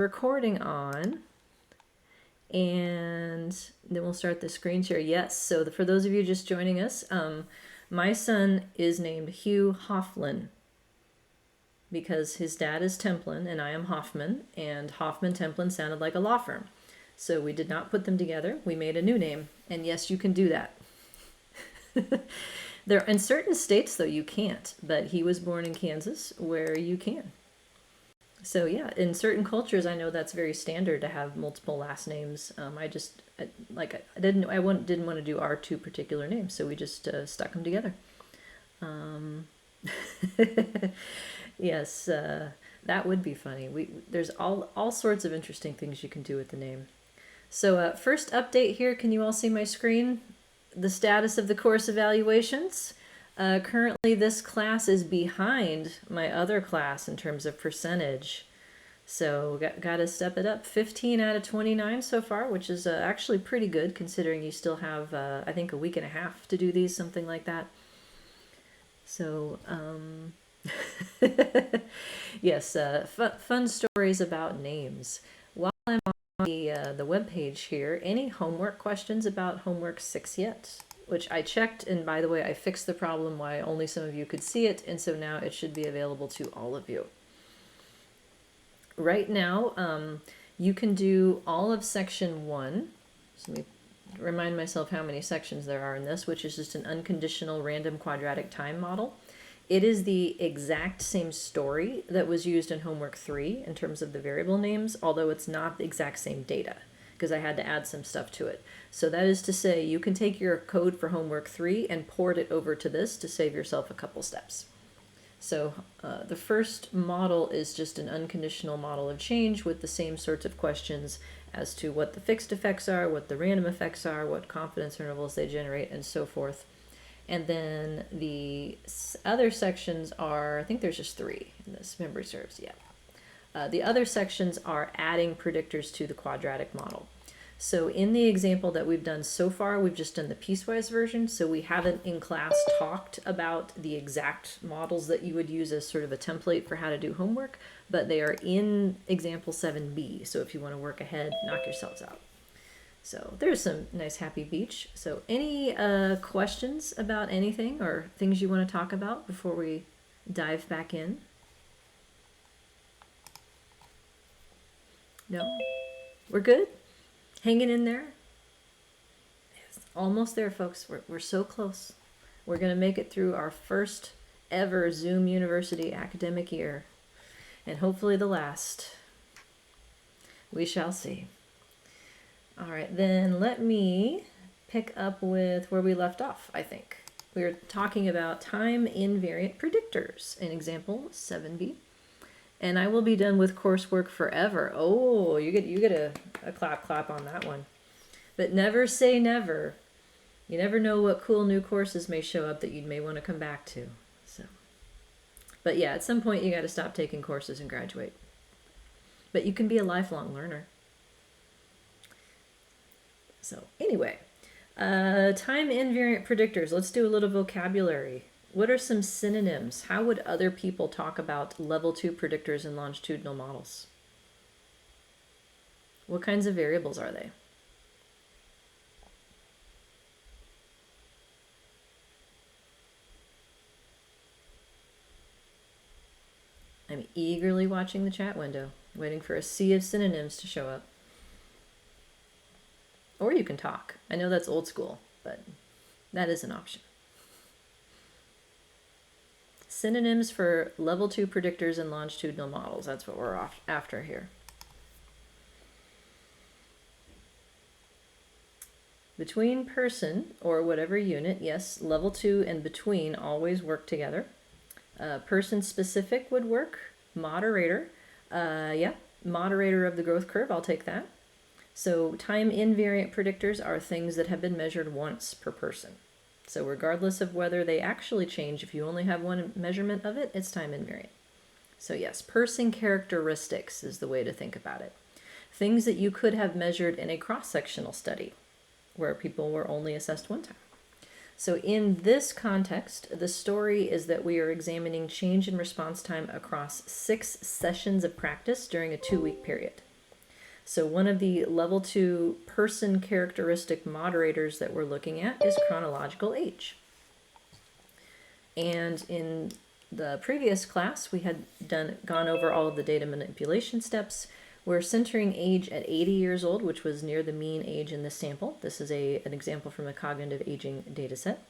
recording on, and then we'll start the screen share. Yes, so for those of you just joining us, my son is named Hugh Hofflin because his dad is Templin and I am Hoffman, and Hoffman Templin sounded like a law firm. So we did not put them together. We made a new name, and yes, you can do that. There, in certain states, though, you can't, but he was born in Kansas where you can. So yeah, in certain cultures, I know that's very standard to have multiple last names. I didn't want to do our two particular names, so we just stuck them together. Yes, that would be funny. There's all sorts of interesting things you can do with the name. So first update here. Can you all see my screen? The status of the course evaluations. Currently, this class is behind my other class in terms of percentage. So got to step it up. 15 out of 29 so far, which is actually pretty good considering you still have, I think, a week and a half to do these, something like that. So, yes, fun stories about names. While I'm on the webpage here, any homework questions about homework 6 yet? Which I checked, and by the way, I fixed the problem why only some of you could see it, and so now it should be available to all of you. Right now, you can do all of section 1. So let me remind myself how many sections there are in this, which is just an unconditional random quadratic time model. It is the exact same story that was used in homework 3 in terms of the variable names, although it's not the exact same data because I had to add some stuff to it. So that is to say, you can take your code for homework 3 and port it over to this to save yourself a couple steps. So the first model is just an unconditional model of change with the same sorts of questions as to what the fixed effects are, what the random effects are, what confidence intervals they generate, and so forth. And then the other sections are, I think there's just 3 in this, memory serves, yeah. The other sections are adding predictors to the quadratic model. So in the example that we've done so far, we've just done the piecewise version, so we haven't in class talked about the exact models that you would use as sort of a template for how to do homework, but they are in example 7b, so if you want to work ahead, knock yourselves out. So there's some nice happy beach. So any questions about anything or things you want to talk about before we dive back in? No? We're good? Hanging in there? It's almost there, folks. We're so close. We're going to make it through our first ever Zoom University academic year, and hopefully the last. We shall see. All right, then let me pick up with where we left off, I think. We were talking about time invariant predictors in example 7b. And I will be done with coursework forever. Oh, you get a clap on that one. But never say never. You never know what cool new courses may show up that you may want to come back to. So, but yeah, at some point you got to stop taking courses and graduate. But you can be a lifelong learner. So anyway, time invariant predictors. Let's do a little vocabulary. What are some synonyms? How would other people talk about level 2 predictors and longitudinal models? What kinds of variables are they? I'm eagerly watching the chat window, waiting for a sea of synonyms to show up. Or you can talk. I know that's old school, but that is an option. Synonyms for level 2 predictors and longitudinal models. That's what we're after here. Between person or whatever unit, yes, level 2 and between always work together. Person specific would work. Moderator, yeah, moderator of the growth curve, I'll take that. So time invariant predictors are things that have been measured once per person. So regardless of whether they actually change, if you only have one measurement of it, it's time invariant. So yes, person characteristics is the way to think about it. Things that you could have measured in a cross-sectional study where people were only assessed one time. So in this context, the story is that we are examining change in response time across 6 sessions of practice during a 2-week period. So one of the level 2 person characteristic moderators that we're looking at is chronological age. And in the previous class, we had gone over all of the data manipulation steps. We're centering age at 80 years old, which was near the mean age in this sample. This is an example from a cognitive aging data set.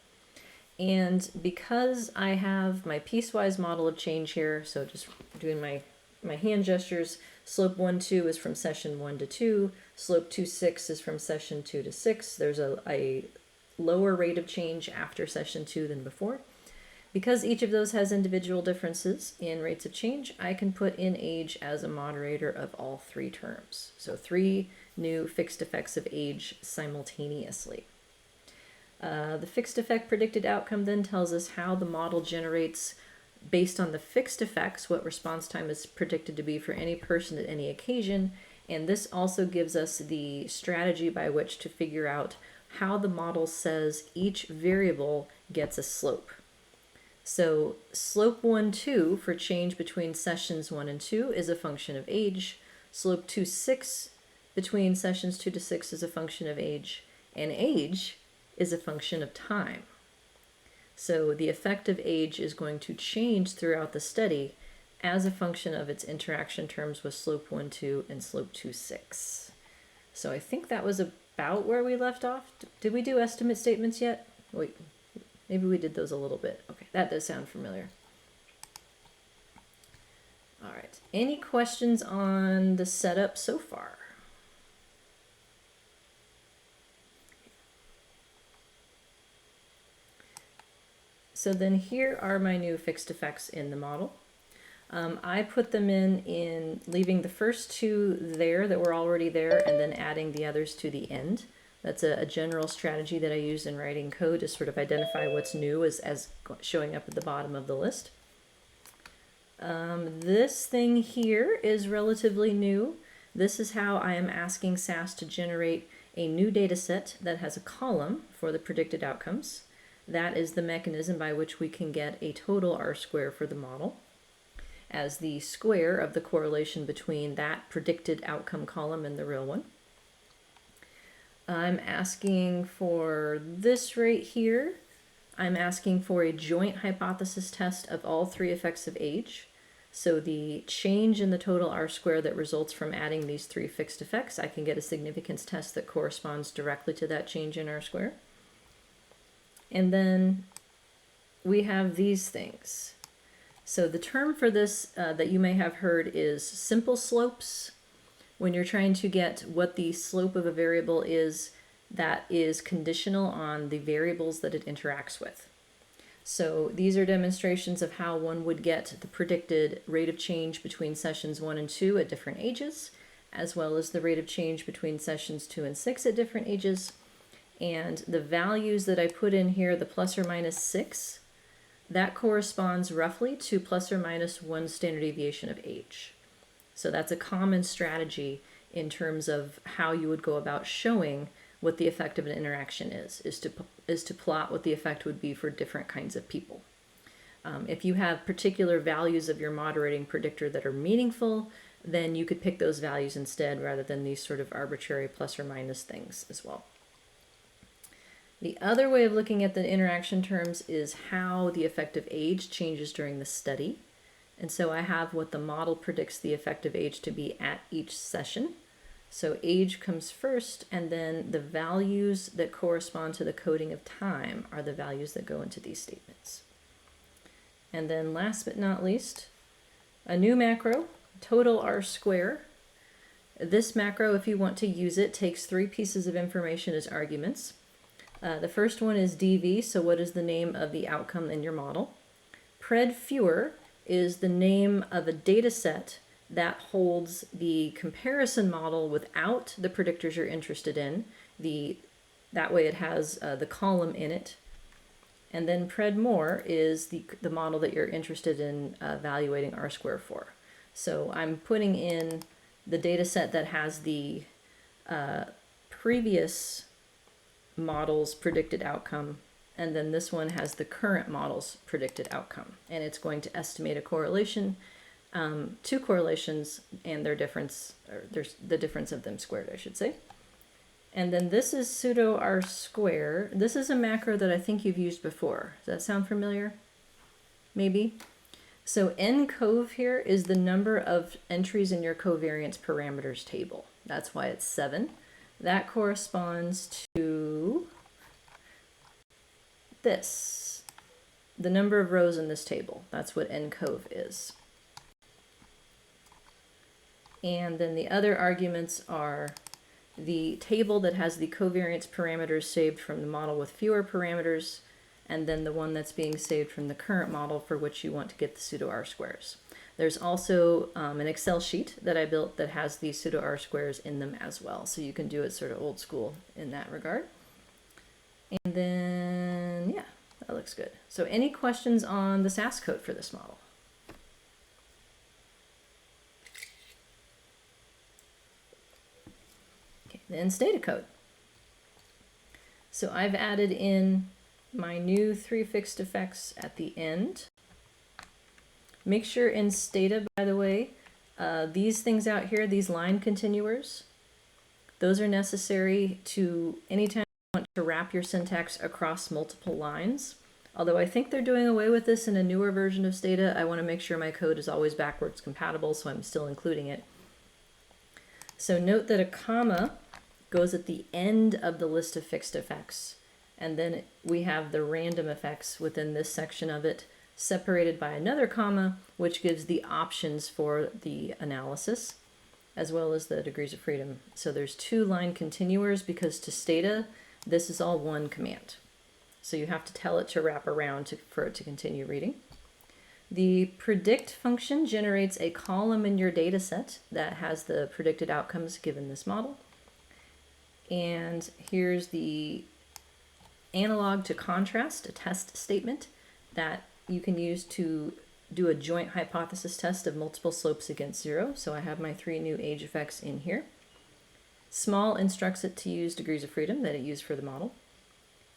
And because I have my piecewise model of change here, so just doing my hand gestures, slope 1, 2 is from session 1 to 2, slope 2, 6 is from session 2 to 6. There's a lower rate of change after session 2 than before. Because each of those has individual differences in rates of change, I can put in age as a moderator of all 3 terms. So 3 new fixed effects of age simultaneously. The fixed effect predicted outcome then tells us how the model generates, based on the fixed effects, what response time is predicted to be for any person at any occasion. And this also gives us the strategy by which to figure out how the model says each variable gets a slope. So slope 1, 2 for change between sessions 1 and 2 is a function of age. Slope 2, 6 between sessions 2 to 6 is a function of age. And age is a function of time. So the effective age is going to change throughout the study as a function of its interaction terms with slope 1, 2 and slope 2, 6. So I think that was about where we left off. Did we do estimate statements yet? Wait, maybe we did those a little bit. Okay, that does sound familiar. All right, any questions on the setup so far? So then here are my new fixed effects in the model. I put them in leaving the first 2 there that were already there and then adding the others to the end. That's a general strategy that I use in writing code to sort of identify what's new as showing up at the bottom of the list. This thing here is relatively new. This is how I am asking SAS to generate a new data set that has a column for the predicted outcomes. That is the mechanism by which we can get a total R-square for the model as the square of the correlation between that predicted outcome column and the real one. I'm asking for this right here. I'm asking for a joint hypothesis test of all 3 effects of age. So the change in the total R-square that results from adding these 3 fixed effects, I can get a significance test that corresponds directly to that change in R-square. And then we have these things. So the term for this that you may have heard is simple slopes. When you're trying to get what the slope of a variable is that is conditional on the variables that it interacts with. So these are demonstrations of how one would get the predicted rate of change between sessions 1 and 2 at different ages, as well as the rate of change between sessions 2 and 6 at different ages. And the values that I put in here, the plus or minus 6, that corresponds roughly to plus or minus 1 standard deviation of age. So that's a common strategy in terms of how you would go about showing what the effect of an interaction is to plot what the effect would be for different kinds of people. If you have particular values of your moderating predictor that are meaningful, then you could pick those values instead rather than these sort of arbitrary plus or minus things as well. The other way of looking at the interaction terms is how the effective age changes during the study. And so I have what the model predicts the effective age to be at each session. So age comes first, and then the values that correspond to the coding of time are the values that go into these statements. And then last but not least, a new macro, total R square. This macro, if you want to use it, takes 3 pieces of information as arguments. The first one is DV, so what is the name of the outcome in your model? Pred fewer is the name of a data set that holds the comparison model without the predictors you're interested in. That way it has the column in it. And then pred more is the model that you're interested in evaluating R square for. So I'm putting in the data set that has the previous model's predicted outcome, and then this one has the current model's predicted outcome, and it's going to estimate a correlation two correlations and their difference, or there's the difference of them squared, I should say. And then this is pseudo r square. This is a macro that I think you've used before. Does that sound familiar? Maybe. So ncov here is the number of entries in your covariance parameters table. That's why it's 7. That corresponds to this, the number of rows in this table. That's what ncov is. And then the other arguments are the table that has the covariance parameters saved from the model with fewer parameters, and then the one that's being saved from the current model for which you want to get the pseudo r-squares. There's also an Excel sheet that I built that has these pseudo r-squares in them as well, so you can do it sort of old school in that regard. And then, yeah, that looks good. So any questions on the SAS code for this model? Okay, then Stata code. So I've added in my new 3 fixed effects at the end. Make sure in Stata, by the way, these things out here, these line continuers, those are necessary to anytime you want to wrap your syntax across multiple lines. Although I think they're doing away with this in a newer version of Stata, I want to make sure my code is always backwards compatible, so I'm still including it. So note that a comma goes at the end of the list of fixed effects. And then we have the random effects within this section of it, separated by another comma, which gives the options for the analysis, as well as the degrees of freedom. So there's 2 line continuers because to Stata, this is all one command. So you have to tell it to wrap around for it to continue reading. The predict function generates a column in your data set that has the predicted outcomes given this model. And here's the analog to contrast, a test statement that you can use to do a joint hypothesis test of multiple slopes against 0. So I have my 3 new age effects in here. Small instructs it to use degrees of freedom that it used for the model.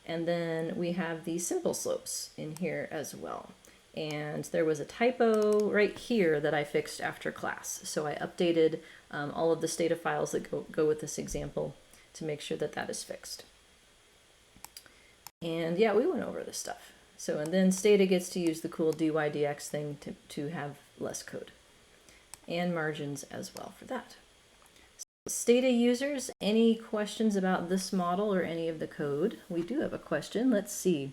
And then we have the simple slopes in here as well. And there was a typo right here that I fixed after class. So I updated all of the Stata files that go with this example to make sure that that is fixed. And yeah, we went over this stuff. So, and then Stata gets to use the cool dy dx thing to have less code. And margins as well for that. So, Stata users, any questions about this model or any of the code? We do have a question. Let's see.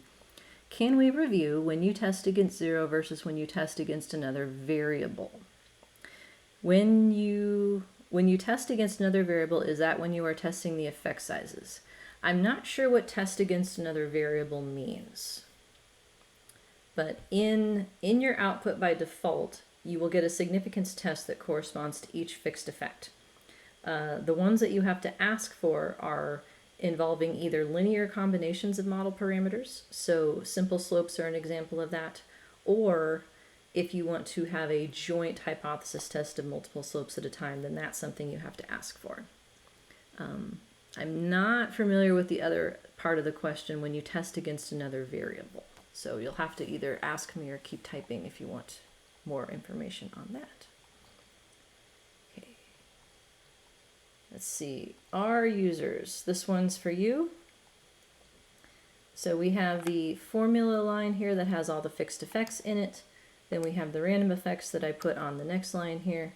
Can we review when you test against 0 versus when you test against another variable? When you test against another variable, is that when you are testing the effect sizes? I'm not sure what test against another variable means. But in your output by default, you will get a significance test that corresponds to each fixed effect. The ones that you have to ask for are involving either linear combinations of model parameters, so simple slopes are an example of that, or if you want to have a joint hypothesis test of multiple slopes at a time, then that's something you have to ask for. I'm not familiar with the other part of the question when you test against another variable. So you'll have to either ask me or keep typing if you want more information on that. Okay. Let's see. Our users, this one's for you. So we have the formula line here that has all the fixed effects in it. Then we have the random effects that I put on the next line here.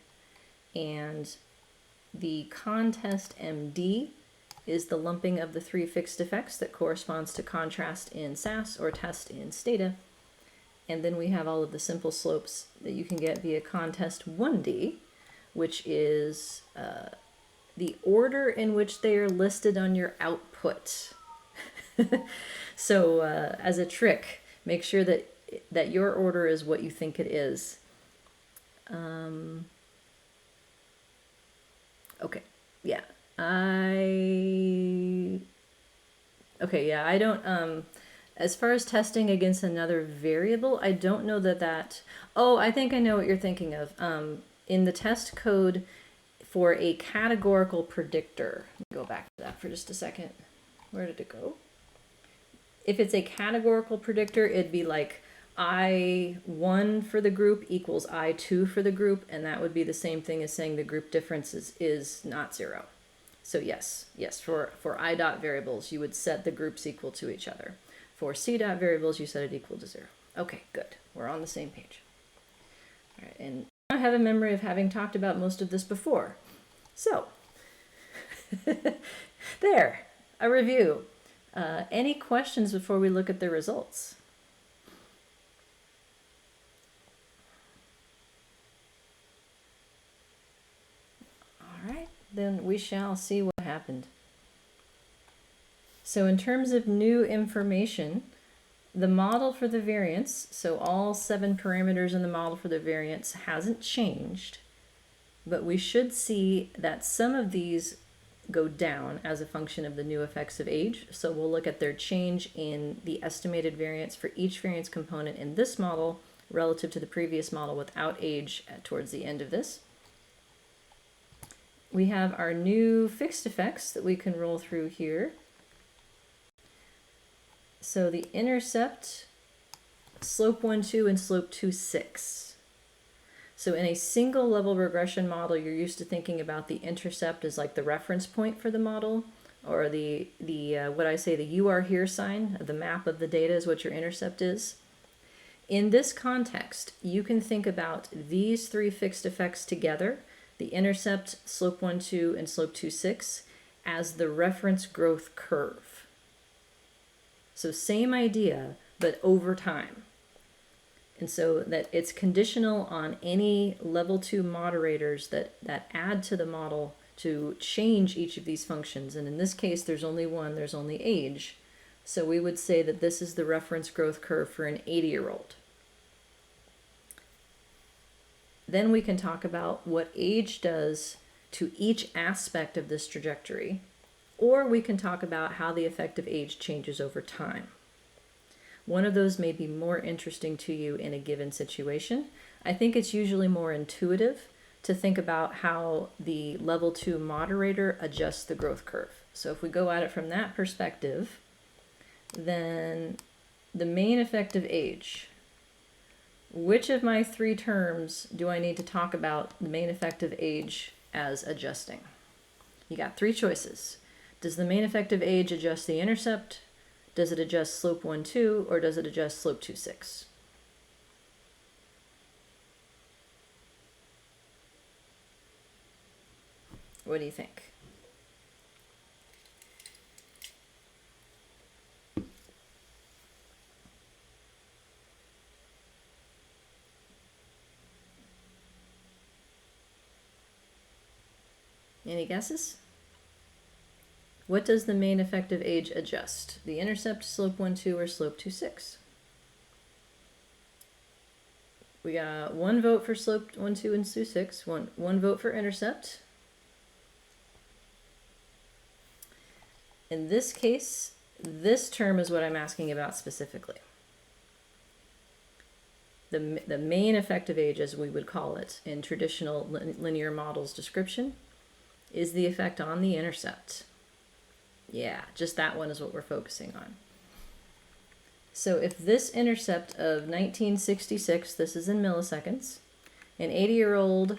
And the contest MD is the lumping of the 3 fixed effects that corresponds to contrast in SAS or test in Stata. And then we have all of the simple slopes that you can get via contest 1D, which is the order in which they are listed on your output. So as a trick, make sure that your order is what you think it is. Okay, yeah. I don't, as far as testing against another variable, I don't know that, oh, I think I know what you're thinking of. In the test code for a categorical predictor, let me go back to that for just a second. Where did it go? If it's a categorical predictor, it'd be like I1 for the group equals I2 for the group, and that would be the same thing as saying the group difference is not 0. So yes, for I dot variables, you would set the groups equal to each other. For C dot variables, you set it equal to 0. Okay, good. We're on the same page. All right, and I have a memory of having talked about most of this before. So, there, a review. Any questions before we look at the results? All right, then we shall see what happened. So in terms of new information, the model for the variance, so all 7 parameters in the model for the variance hasn't changed, but we should see that some of these go down as a function of the new effects of age. So we'll look at their change in the estimated variance for each variance component in this model relative to the previous model without age towards the end of this. We have our new fixed effects that we can roll through here. So the intercept, slope 1, 2, and slope 2, 6. So in a single level regression model, you're used to thinking about the intercept as like the reference point for the model, or the what I say, the you are here sign, the map of the data is what your intercept is. In this context, you can think about these 3 fixed effects together, the intercept, slope 1, 2, and slope 2, 6, as the reference growth curve. So same idea, but over time. And so that it's conditional on any level 2 moderators that add to the model to change each of these functions. And in this case, there's only one, there's only age. So we would say that this is the reference growth curve for an 80-year-old. Then we can talk about what age does to each aspect of this trajectory. Or we can talk about how the effect of age changes over time. One of those may be more interesting to you in a given situation. I think it's usually more intuitive to think about how the level 2 moderator adjusts the growth curve. So if we go at it from that perspective, then the main effect of age. Which of my 3 terms do I need to talk about the main effect of age as adjusting? You got 3 choices. Does the main effect of age adjust the intercept? Does it adjust slope 1, 2, or does it adjust slope 2, 6? What do you think? Any guesses? What does the main effect of age adjust? The intercept, slope 1, 2, or slope 2, 6? We got 1 vote for slope 1, 2, and 2, 6. One vote for intercept. In this case, this term is what I'm asking about specifically. The main effect of age, as we would call it in traditional linear models description, is the effect on the intercept. Yeah, just that one is what we're focusing on. So if this intercept of 1966, this is in milliseconds, an 80-year-old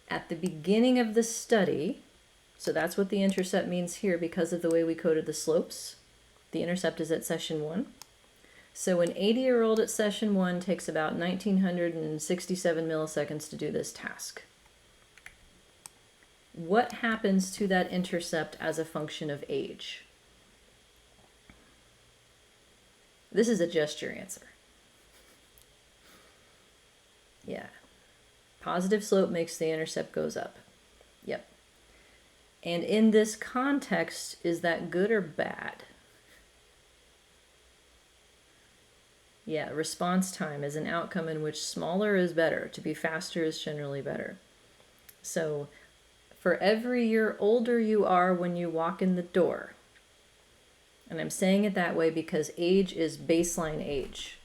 at the beginning of the study, so that's what the intercept means here because of the way we coded the slopes. The intercept is at session 1. So an 80-year-old at session 1 takes about 1967 milliseconds to do this task. What happens to that intercept as a function of age? This is a gesture answer. Yeah. Positive slope makes the intercept goes up. Yep. And in this context, is that good or bad? Yeah, response time is an outcome in which smaller is better. To be faster is generally better. So for every year older you are when you walk in the door, and I'm saying it that way because age is baseline age.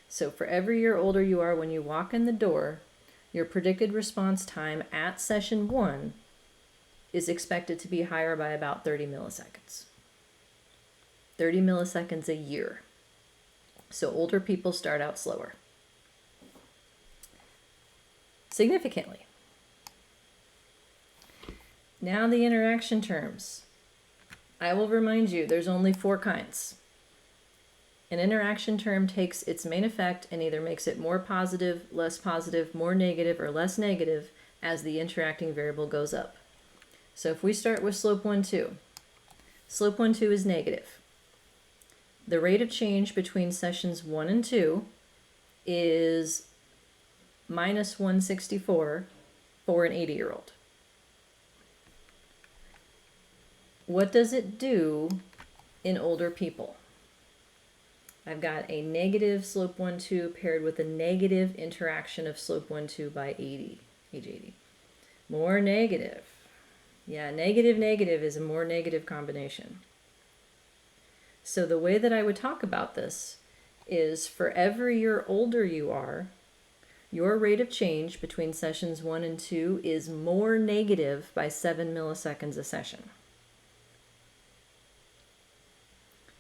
So for every year older you are when you walk in the door, your predicted response time at session 1 is expected to be higher by about 30 milliseconds. 30 milliseconds a year. So older people start out slower. Significantly. Now the interaction terms. I will remind you, there's only 4 kinds. An interaction term takes its main effect and either makes it more positive, less positive, more negative, or less negative as the interacting variable goes up. So if we start with slope 1, 2, slope 1, 2 is negative. The rate of change between sessions 1 and 2 is minus 164 for an 80-year-old. What does it do in older people? I've got a negative slope 1, 2 paired with a negative interaction of slope 1, 2 by 80, age 80. More negative. Yeah, negative, negative is a more negative combination. So the way that I would talk about this is for every year older you are, your rate of change between sessions 1 and 2 is more negative by 7 milliseconds a session.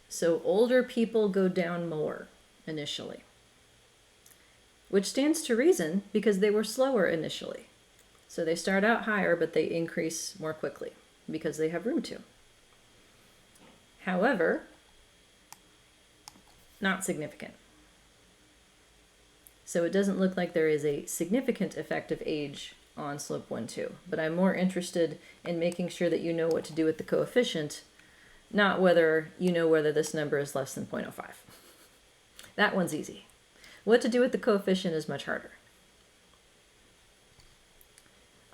So older people go down more initially, which stands to reason because they were slower initially. So they start out higher, but they increase more quickly because they have room to. However, not significant. So it doesn't look like there is a significant effect of age on slope 1, 2, but I'm more interested in making sure that you know what to do with the coefficient, not whether you know whether this number is less than 0.05. That one's easy. What to do with the coefficient is much harder.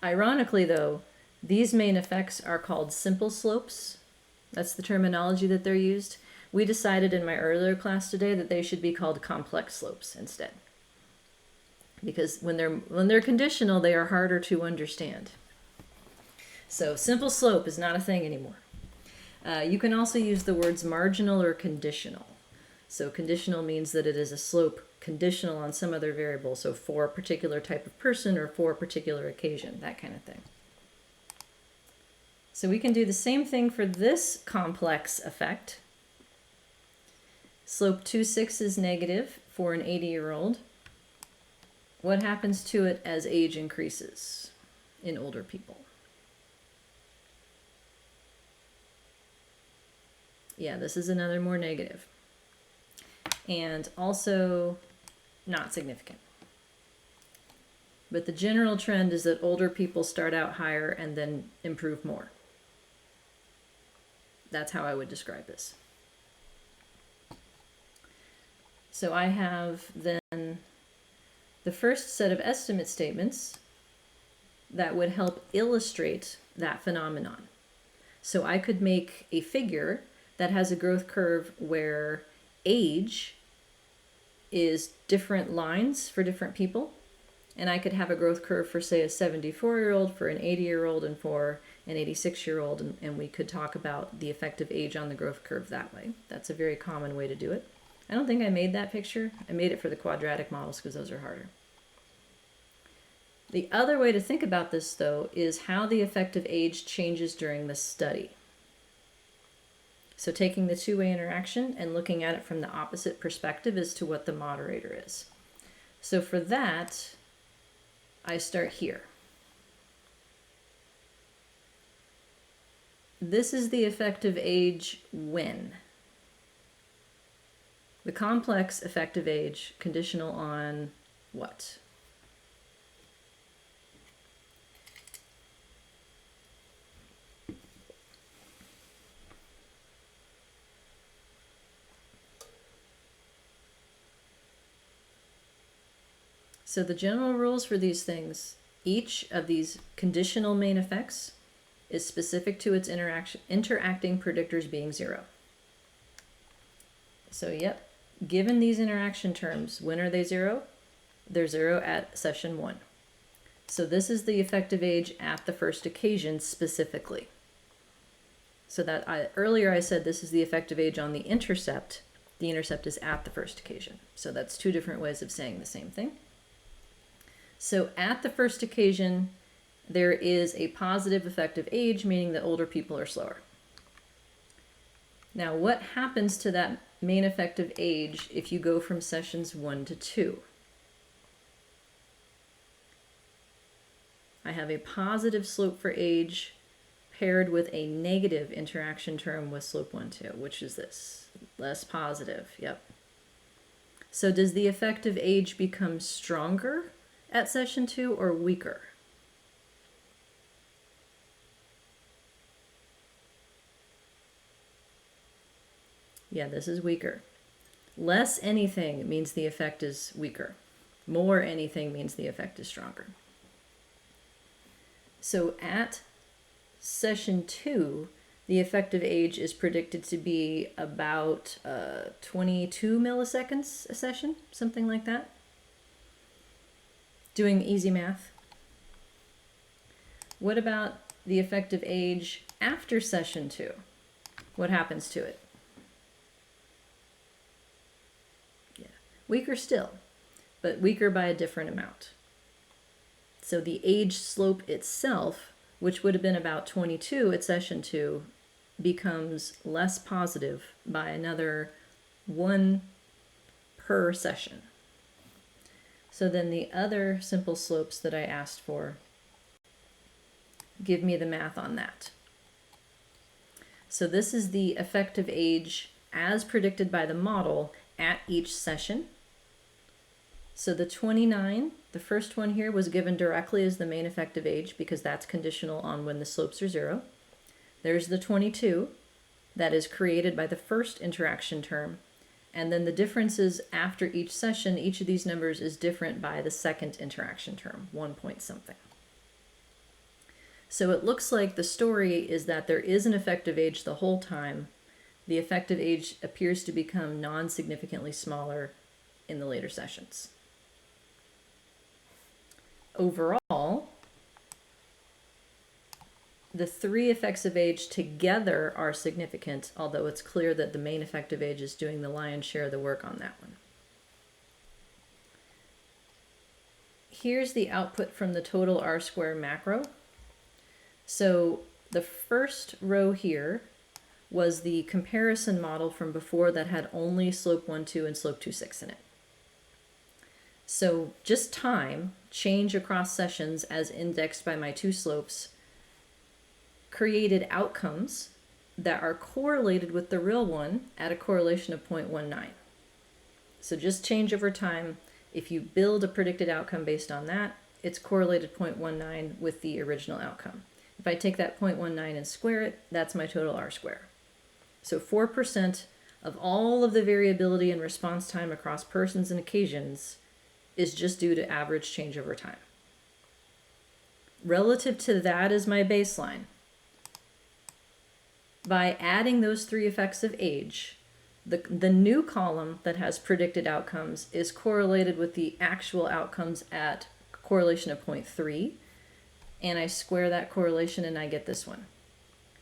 Ironically, though, these main effects are called simple slopes. That's the terminology that they're used. We decided in my earlier class today that they should be called complex slopes instead. Because when they're conditional, they are harder to understand. So simple slope is not a thing anymore. You can also use the words marginal or conditional. So conditional means that it is a slope conditional on some other variable, so for a particular type of person or for a particular occasion, that kind of thing. So we can do the same thing for this complex effect. Slope 2.6 is negative for an 80-year-old. What happens to it as age increases in older people? Yeah, this is another more negative. And also not significant. But the general trend is that older people start out higher and then improve more. That's how I would describe this. So I have then the first set of estimate statements that would help illustrate that phenomenon. So I could make a figure that has a growth curve where age is different lines for different people. And I could have a growth curve for, say, a 74-year-old, for an 80-year-old, and for an 86-year-old. And we could talk about the effect of age on the growth curve that way. That's a very common way to do it. I don't think I made that picture. I made it for the quadratic models because those are harder. The other way to think about this, though, is how the effect of age changes during the study. So taking the two-way interaction and looking at it from the opposite perspective as to what the moderator is. So for that, I start here. This is the effect of age when. The complex effect of age, conditional on what? So the general rules for these things, each of these conditional main effects is specific to its interacting predictors being 0. So yep, given these interaction terms, when are they 0? They're 0 at session 1. So this is the effect of age at the first occasion specifically. So that earlier I said this is the effect of age on the intercept. The intercept is at the first occasion. So that's two different ways of saying the same thing. So at the first occasion, there is a positive effect of age, meaning that older people are slower. Now, what happens to that main effective age if you go from sessions 1 to 2. I have a positive slope for age paired with a negative interaction term with slope 1, 2, which is this, less positive, yep. So does the effective age become stronger at session 2 or weaker? Yeah, this is weaker. Less anything means the effect is weaker. More anything means the effect is stronger. So at session 2, the effective age is predicted to be about 22 milliseconds a session, something like that. Doing easy math. What about the effective age after session 2? What happens to it? Yeah, weaker still, but weaker by a different amount. So the age slope itself, which would have been about 22 at session 2, becomes less positive by another 1 per session. So then the other simple slopes that I asked for, give me the math on that. So this is the effective age as predicted by the model at each session. So the 29, the first one here, was given directly as the main effective age because that's conditional on when the slopes are 0. There's the 22 that is created by the first interaction term. And then the differences after each session, each of these numbers is different by the second interaction term, 1 point something. So it looks like the story is that there is an effective age the whole time. The effective age appears to become non-significantly smaller in the later sessions. Overall, the 3 effects of age together are significant, although it's clear that the main effective age is doing the lion's share of the work on that one. Here's the output from the total R-square macro. So the first row here was the comparison model from before that had only slope 1, 2 and slope 2, 6 in it. So just time, change across sessions as indexed by my 2 slopes, created outcomes that are correlated with the real one at a correlation of 0.19. So just change over time. If you build a predicted outcome based on that, it's correlated 0.19 with the original outcome. If I take that 0.19 and square it, that's my total R-square. So 4% of all of the variability in response time across persons and occasions is just due to average change over time. Relative to that is my baseline. By adding those 3 effects of age, the new column that has predicted outcomes is correlated with the actual outcomes at correlation of 0.3, and I square that correlation and I get this one.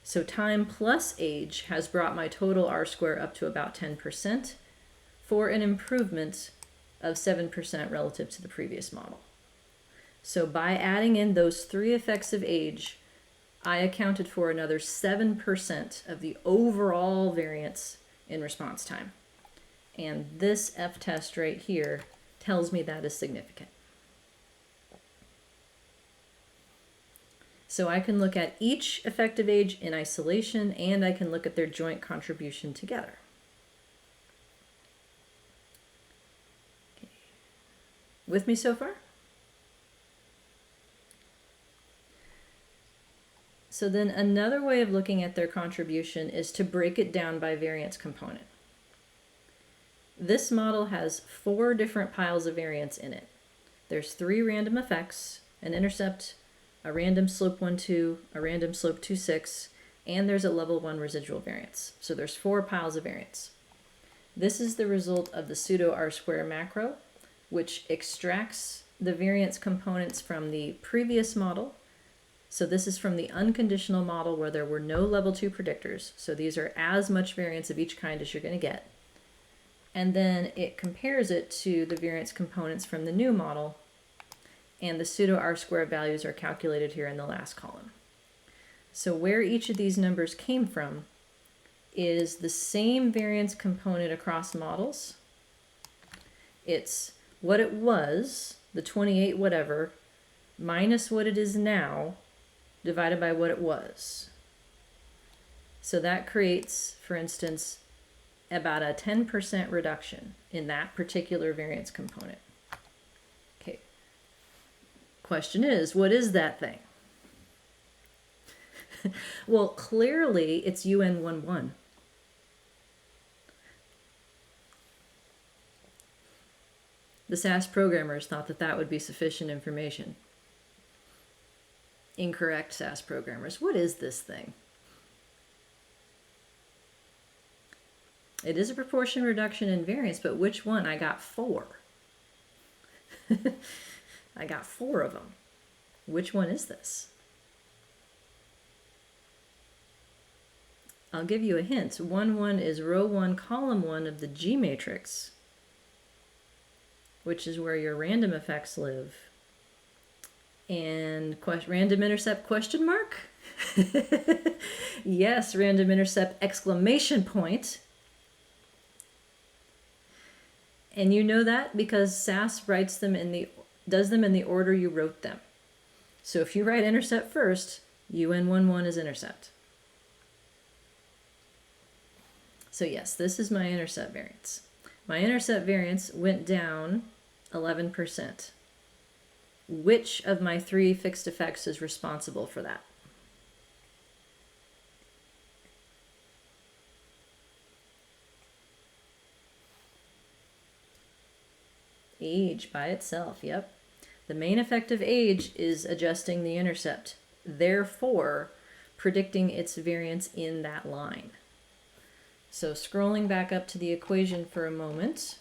So time plus age has brought my total R-square up to about 10% for an improvement of 7% relative to the previous model. So by adding in those 3 effects of age, I accounted for another 7% of the overall variance in response time. And this F-test right here tells me that is significant. So I can look at each effective age in isolation, and I can look at their joint contribution together. Okay. With me so far? So then another way of looking at their contribution is to break it down by variance component. This model has 4 different piles of variance in it. There's 3 random effects, an intercept, a random slope 1, 2, a random slope 2, 6, and there's a level 1 residual variance. So there's 4 piles of variance. This is the result of the pseudo R-square macro, which extracts the variance components from the previous model. So this is from the unconditional model where there were no level 2 predictors. So these are as much variance of each kind as you're going to get. And then it compares it to the variance components from the new model, and the pseudo R-square values are calculated here in the last column. So where each of these numbers came from is the same variance component across models. It's what it was, the 28 whatever, minus what it is now, divided by what it was. So that creates, for instance, about a 10% reduction in that particular variance component. Okay. Question is, what is that thing? Well, clearly it's UN11. The SAS programmers thought that that would be sufficient information. Incorrect SAS programmers. What is this thing? It is a proportion reduction in variance, but which one? I got 4. I got 4 of them. Which one is this? I'll give you a hint. 1, 1 is row 1, column 1 of the G matrix, which is where your random effects live. And random intercept question mark? Yes, random intercept exclamation point. And you know that because SAS writes them does them in the order you wrote them. So if you write intercept first, UN11 is intercept. So yes, this is my intercept variance. My intercept variance went down 11%. Which of my 3 fixed effects is responsible for that? Age by itself, yep. The main effect of age is adjusting the intercept, therefore predicting its variance in that line. So scrolling back up to the equation for a moment,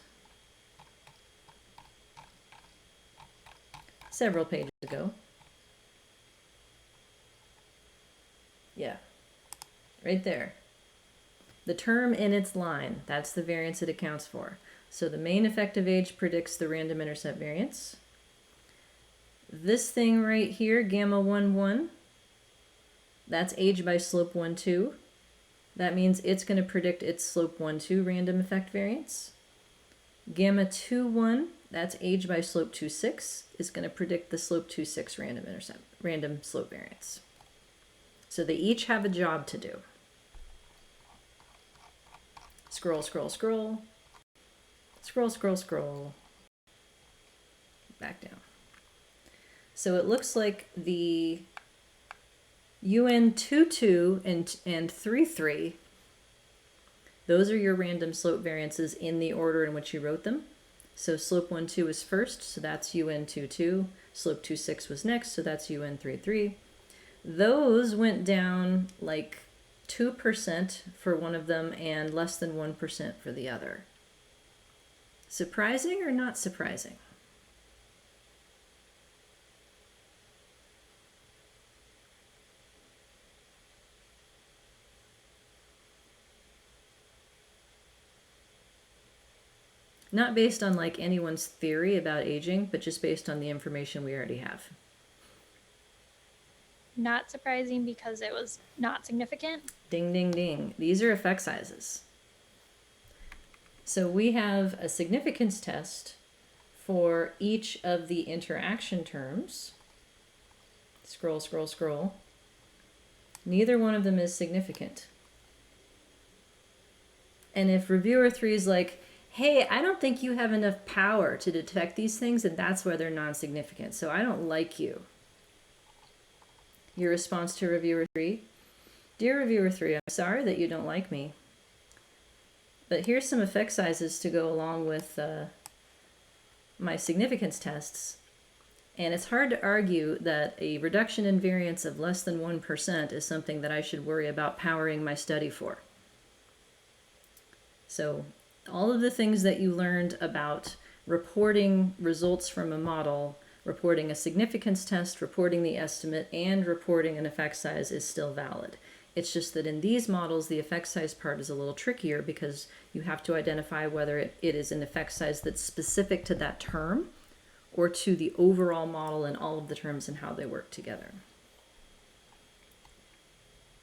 several pages ago. Yeah, right there. The term in its line, that's the variance it accounts for. So the main effective age predicts the random intercept variance. This thing right here, gamma 1, 1, that's age by slope 1, 2. That means it's going to predict its slope 1, 2 random effect variance. Gamma 2, 1, that's age by slope 2, 6, is going to predict the slope 2, 6 random slope variance. So they each have a job to do. Scroll, scroll, scroll. Scroll, scroll, scroll. Back down. So it looks like the UN22 and 33, those are your random slope variances in the order in which you wrote them. So slope 1, 2 is first, so that's UN22. Slope 2, 6 was next, so that's UN33. Those went down like 2% for one of them and less than 1% for the other. Surprising or not surprising? Not based on like anyone's theory about aging, but just based on the information we already have. Not surprising because it was not significant. Ding, ding, ding. These are effect sizes. So we have a significance test for each of the interaction terms. Scroll, scroll, scroll. Neither one of them is significant. And if reviewer 3 is like, hey, I don't think you have enough power to detect these things, and that's why they're non-significant, so I don't like you. Your response to reviewer 3, dear reviewer 3, I'm sorry that you don't like me, but here's some effect sizes to go along with my significance tests. And it's hard to argue that a reduction in variance of less than 1% is something that I should worry about powering my study for. So all of the things that you learned about reporting results from a model, reporting a significance test, reporting the estimate, and reporting an effect size is still valid. It's just that in these models, the effect size part is a little trickier because you have to identify whether it is an effect size that's specific to that term or to the overall model and all of the terms and how they work together.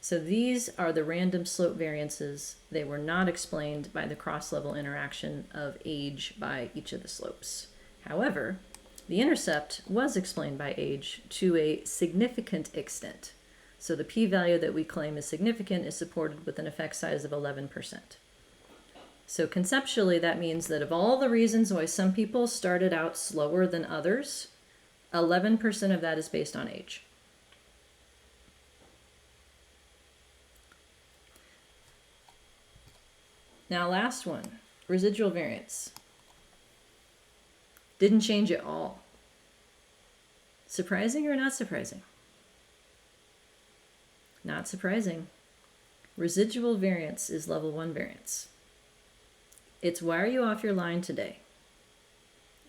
So these are the random slope variances. They were not explained by the cross-level interaction of age by each of the slopes. However, the intercept was explained by age to a significant extent. So the p-value that we claim is significant is supported with an effect size of 11%. So conceptually, that means that of all the reasons why some people started out slower than others, 11% of that is based on age. Now, last one, residual variance. Didn't change at all. Surprising or not surprising? Not surprising. Residual variance is level 1 variance. It's why are you off your line today?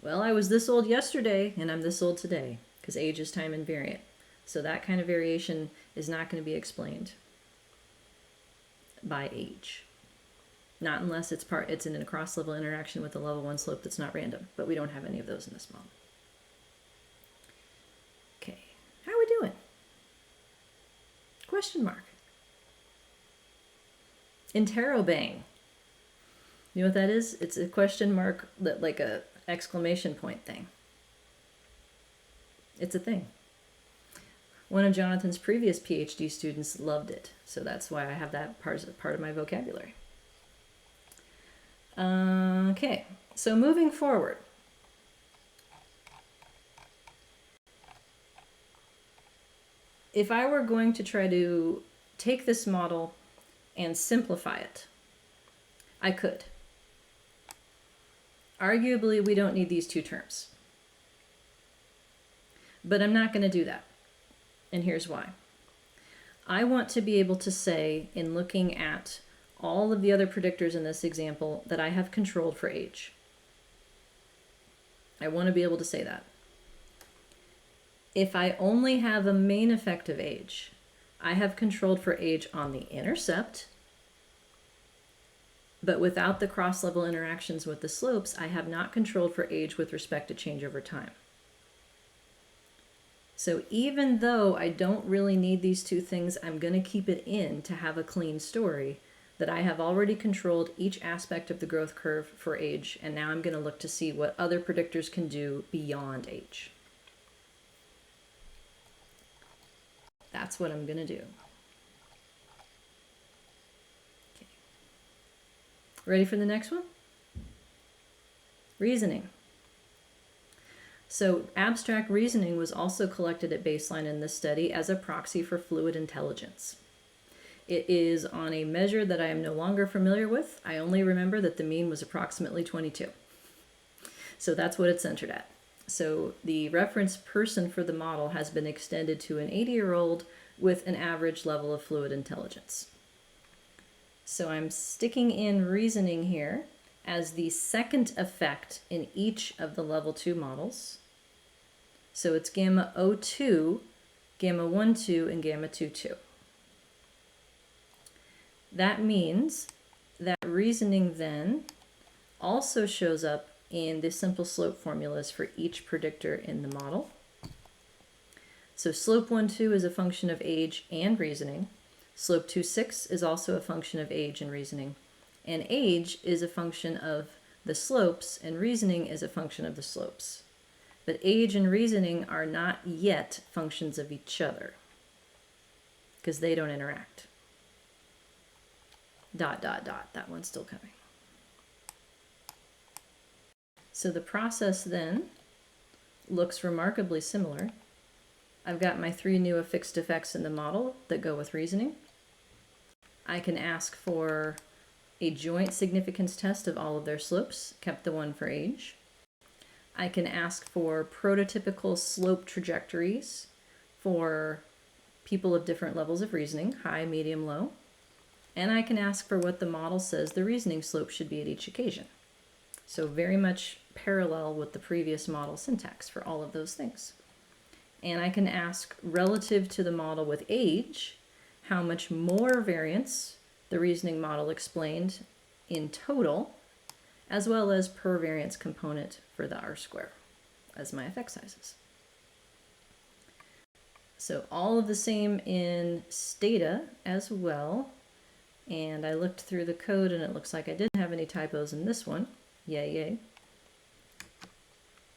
Well, I was this old yesterday and I'm this old today, because age is time invariant. So that kind of variation is not going to be explained by age. Not unless it's in a cross-level interaction with a level 1 slope that's not random, but we don't have any of those in this model. Okay, how are we doing? Question mark. Interrobang. You know what that is? It's a question mark, that like a exclamation point thing. It's a thing. One of Jonathan's previous PhD students loved it, so that's why I have that part of my vocabulary. Okay, so moving forward. If I were going to try to take this model and simplify it, I could. Arguably, we don't need these two terms. But I'm not going to do that. And here's why. I want to be able to say, in looking at all of the other predictors in this example, that I have controlled for age. I want to be able to say that. If I only have a main effect of age, I have controlled for age on the intercept, but without the cross-level interactions with the slopes, I have not controlled for age with respect to change over time. So even though I don't really need these two things, I'm going to keep it in to have a clean story that I have already controlled each aspect of the growth curve for age, and now I'm going to look to see what other predictors can do beyond age. That's what I'm going to do. Okay. Ready for the next one? Reasoning. So abstract reasoning was also collected at baseline in this study as a proxy for fluid intelligence. It is on a measure that I am no longer familiar with. I only remember that the mean was approximately 22. So that's what it's centered at. So the reference person for the model has been extended to an 80-year-old with an average level of fluid intelligence. So I'm sticking in reasoning here as the second effect in each of the level 2 models. So it's gamma O2, gamma 1,2, and gamma 2,2. That means that reasoning then also shows up in the simple slope formulas for each predictor in the model. So slope 1,2 is a function of age and reasoning. Slope 2,6 is also a function of age and reasoning. And age is a function of the slopes, and reasoning is a function of the slopes. But age and reasoning are not yet functions of each other, because they don't interact. ... That one's still coming. So the process then looks remarkably similar. I've got my 3 new fixed effects in the model that go with reasoning. I can ask for a joint significance test of all of their slopes, kept the one for age. I can ask for prototypical slope trajectories for people of different levels of reasoning, high, medium, low. And I can ask for what the model says the reasoning slope should be at each occasion. So very much parallel with the previous model syntax for all of those things. And I can ask, relative to the model with age, how much more variance the reasoning model explained in total, as well as per variance component for the R square as my effect sizes. So all of the same in Stata as well. And I looked through the code and it looks like I didn't have any typos in this one. Yay, yay.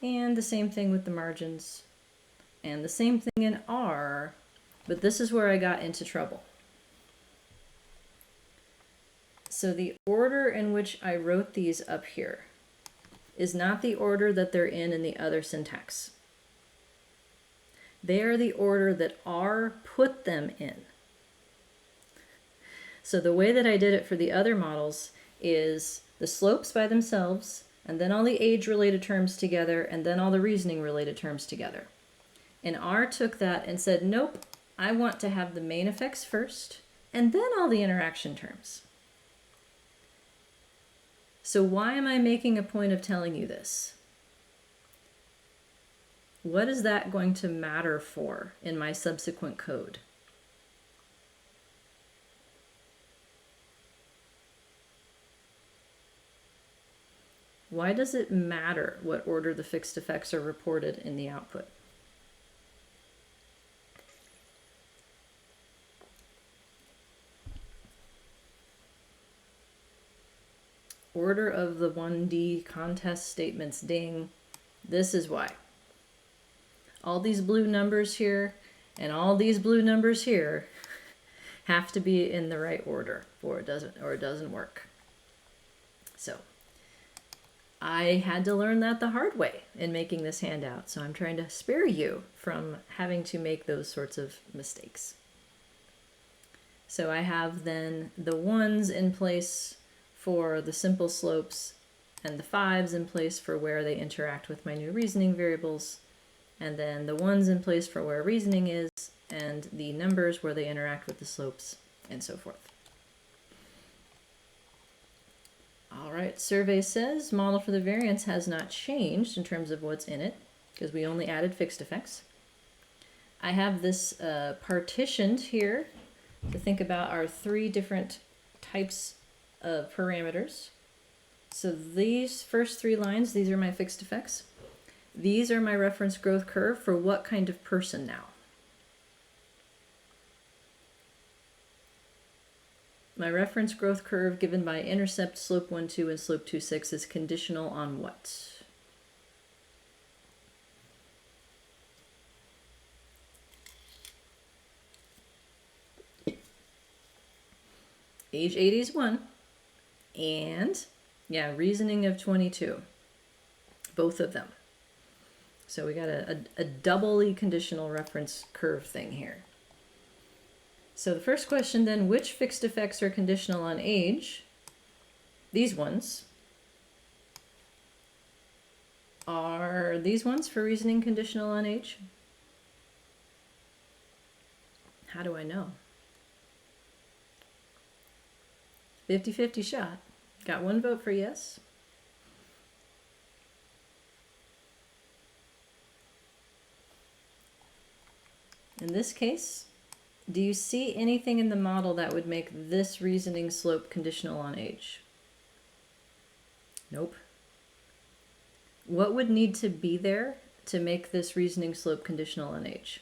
And the same thing with the margins. And the same thing in R, but this is where I got into trouble. So the order in which I wrote these up here is not the order that they're in the other syntax. They are the order that R put them in. So the way that I did it for the other models is the slopes by themselves, and then all the age-related terms together, and then all the reasoning-related terms together. And R took that and said, nope, I want to have the main effects first, and then all the interaction terms. So why am I making a point of telling you this? What is that going to matter for in my subsequent code? Why does it matter what order the fixed effects are reported in the output? Order of the 1D contest statements, ding. This is why. All these blue numbers here and all these blue numbers here have to be in the right order or it doesn't work. So I had to learn that the hard way in making this handout, so I'm trying to spare you from having to make those sorts of mistakes. So I have then the 1s in place for the simple slopes and the 5s in place for where they interact with my new reasoning variables, and then the 1s in place for where reasoning is, and the numbers where they interact with the slopes, and so forth. All right, survey says model for the variance has not changed in terms of what's in it, because we only added fixed effects. I have this partitioned here to think about our 3 different types of parameters. So these first 3 lines, these are my fixed effects. These are my reference growth curve for what kind of person now? My reference growth curve given by intercept slope 1, 2 and slope 2, 6 is conditional on what? Age 80 is 1. And, yeah, reasoning of 22. Both of them. So we got a doubly conditional reference curve thing here. So the first question then, which fixed effects are conditional on age? These ones. Are these ones for reasoning conditional on age? How do I know? 50-50 shot. Got 1 vote for yes. In this case, do you see anything in the model that would make this reasoning slope conditional on age? Nope. What would need to be there to make this reasoning slope conditional on age?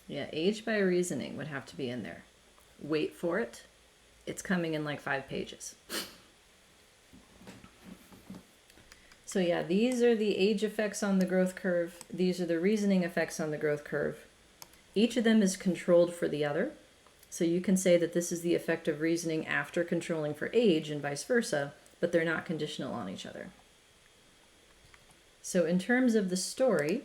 Yeah, age by reasoning would have to be in there. Wait for it. It's coming in like 5 pages. So yeah, these are the age effects on the growth curve. These are the reasoning effects on the growth curve. Each of them is controlled for the other. So you can say that this is the effect of reasoning after controlling for age and vice versa, but they're not conditional on each other. So in terms of the story,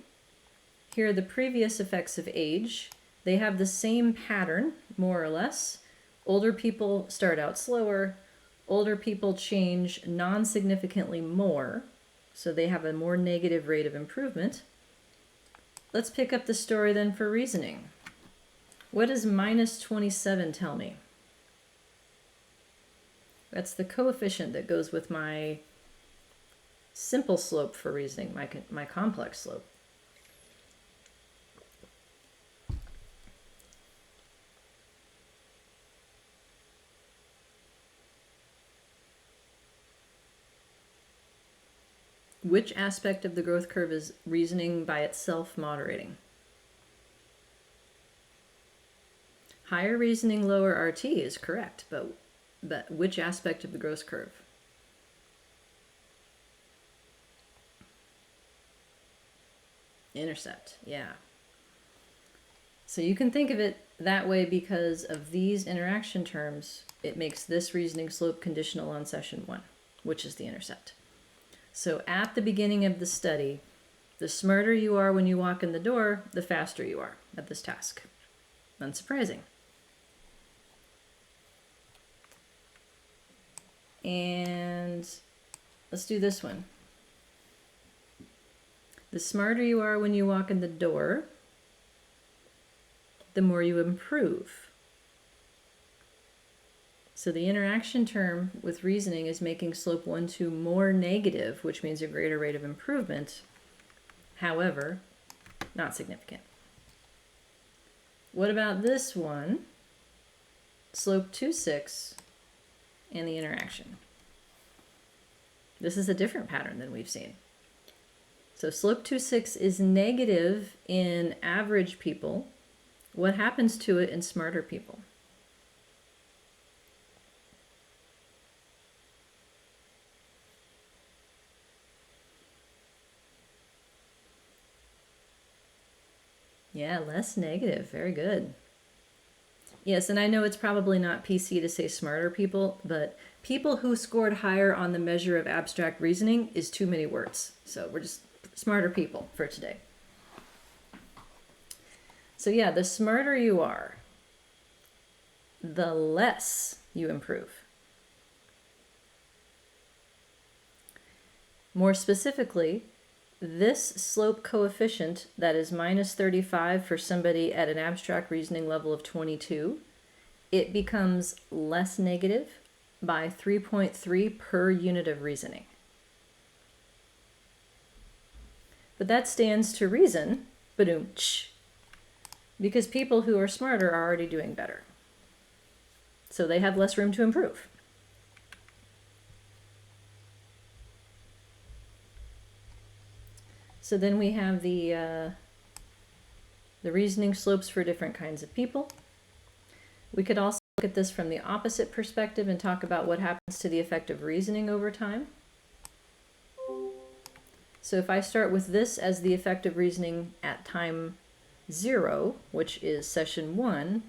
here are the previous effects of age. They have the same pattern, more or less. Older people start out slower. Older people change non-significantly more, so they have a more negative rate of improvement. Let's pick up the story then for reasoning. What does minus 27 tell me? That's the coefficient that goes with my simple slope for reasoning, my complex slope. Which aspect of the growth curve is reasoning by itself moderating? Higher reasoning, lower RT is correct, but which aspect of the growth curve? Intercept, yeah. So you can think of it that way because of these interaction terms. It makes this reasoning slope conditional on session 1, which is the intercept. So at the beginning of the study, the smarter you are when you walk in the door, the faster you are at this task. Unsurprising. And let's do this one. The smarter you are when you walk in the door, the more you improve. So the interaction term with reasoning is making slope 1, 2 more negative, which means a greater rate of improvement. However, not significant. What about this one? Slope 2, 6 and the interaction. This is a different pattern than we've seen. So slope 2, 6 is negative in average people. What happens to it in smarter people? Yeah, less negative. Very good. Yes, and I know it's probably not PC to say smarter people, but people who scored higher on the measure of abstract reasoning is too many words. So we're just smarter people for today. So yeah, the smarter you are, the less you improve. More specifically, this slope coefficient that is minus 35 for somebody at an abstract reasoning level of 22, it becomes less negative by 3.3 per unit of reasoning. But that stands to reason, ba-doom-tsh, because people who are smarter are already doing better. So they have less room to improve. So then we have the reasoning slopes for different kinds of people. We could also look at this from the opposite perspective and talk about what happens to the effect of reasoning over time. So if I start with this as the effect of reasoning at time 0, which is session 1,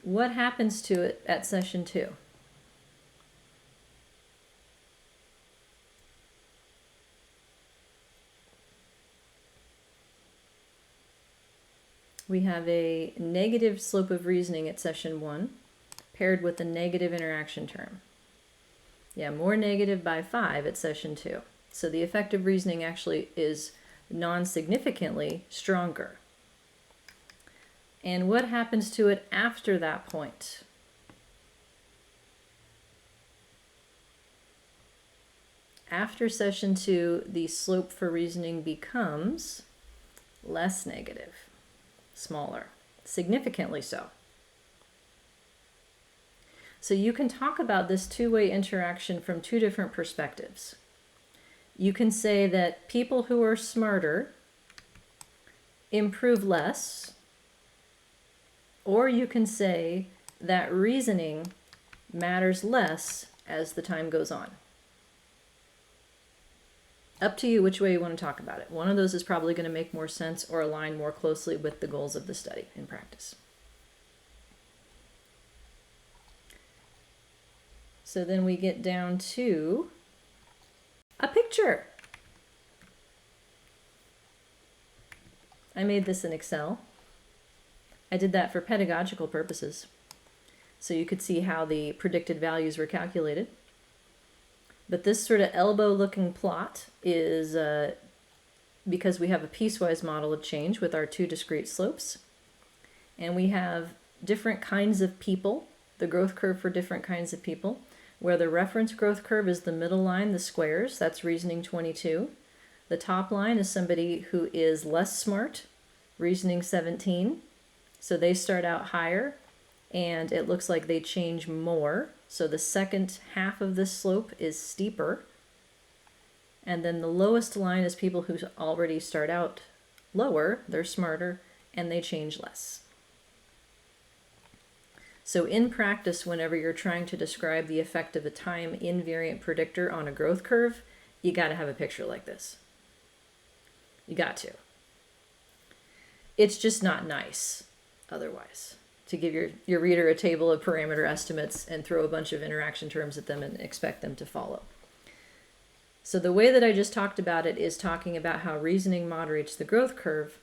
what happens to it at session 2? We have a negative slope of reasoning at session 1 paired with a negative interaction term. Yeah, more negative by 5 at session 2. So the effect of reasoning actually is non-significantly stronger. And what happens to it after that point? After session 2, the slope for reasoning becomes less negative, smaller, significantly so. So you can talk about this two-way interaction from two different perspectives. You can say that people who are smarter improve less, or you can say that reasoning matters less as the time goes on. Up to you which way you want to talk about it. One of those is probably going to make more sense or align more closely with the goals of the study in practice. So then we get down to a picture. I made this in Excel. I did that for pedagogical purposes, so you could see how the predicted values were calculated. But this sort of elbow-looking plot is because we have a piecewise model of change with our two discrete slopes. And we have different kinds of people, the growth curve for different kinds of people, where the reference growth curve is the middle line, the squares, that's reasoning 22. The top line is somebody who is less smart, reasoning 17. So they start out higher, and it looks like they change more. So the second half of this slope is steeper. And then the lowest line is people who already start out lower, they're smarter, and they change less. So in practice, whenever you're trying to describe the effect of a time invariant predictor on a growth curve, you got to have a picture like this. You got to. It's just not nice otherwise to give your reader a table of parameter estimates and throw a bunch of interaction terms at them and expect them to follow. So the way that I just talked about it is talking about how reasoning moderates the growth curve.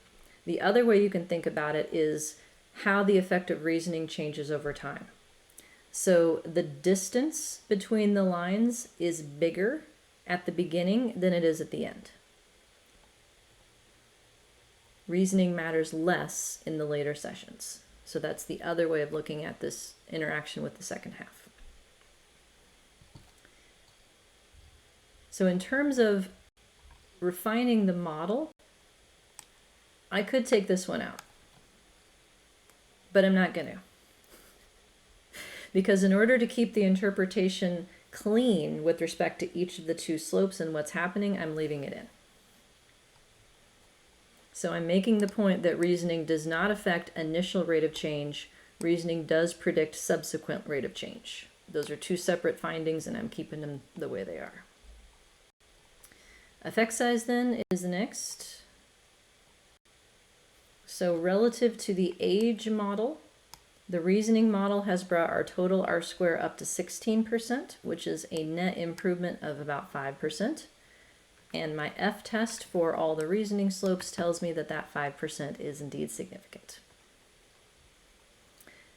The other way you can think about it is how the effect of reasoning changes over time. So the distance between the lines is bigger at the beginning than it is at the end. Reasoning matters less in the later sessions. So that's the other way of looking at this interaction with the second half. So in terms of refining the model, I could take this one out, but I'm not going to. Because in order to keep the interpretation clean with respect to each of the two slopes and what's happening, I'm leaving it in. So I'm making the point that reasoning does not affect initial rate of change. Reasoning does predict subsequent rate of change. Those are two separate findings, and I'm keeping them the way they are. Effect size then is next. So relative to the age model, the reasoning model has brought our total R-square up to 16%, which is a net improvement of about 5%. And my F-test for all the reasoning slopes tells me that that 5% is indeed significant.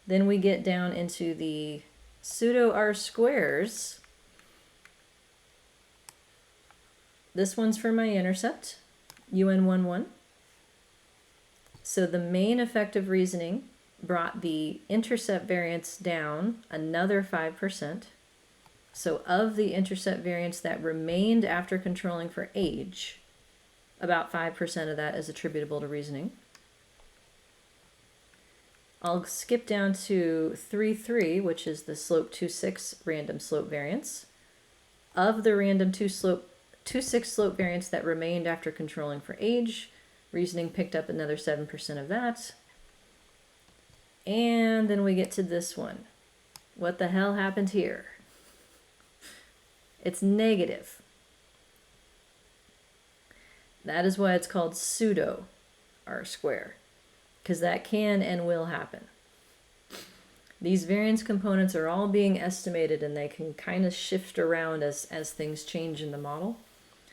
Then we get down into the pseudo R-squares. This one's for my intercept, UN11. So the main effect of reasoning brought the intercept variance down another 5%. So of the intercept variance that remained after controlling for age, about 5% of that is attributable to reasoning. I'll skip down to 3.3, which is the slope 2.6 random slope variance. Of the random 2.6 slope variance that remained after controlling for age, reasoning picked up another 7% of that. And then we get to this one. What the hell happened here? It's negative. That is why it's called pseudo R-square, because that can and will happen. These variance components are all being estimated, and they can kind of shift around as things change in the model.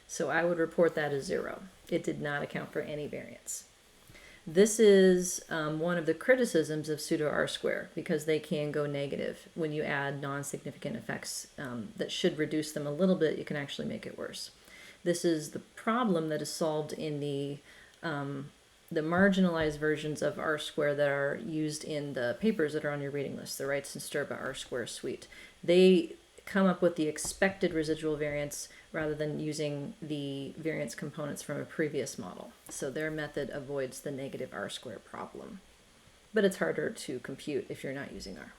So I would report that as 0. It did not account for any variance. This is one of the criticisms of pseudo R-square, because they can go negative when you add non-significant effects that should reduce them a little bit. You can actually make it worse. This is the problem that is solved in the marginalized versions of R-square that are used in the papers that are on your reading list, the Wrights and Sturba R-square suite. They come up with the expected residual variance rather than using the variance components from a previous model. So their method avoids the negative R-square problem. But it's harder to compute if you're not using R.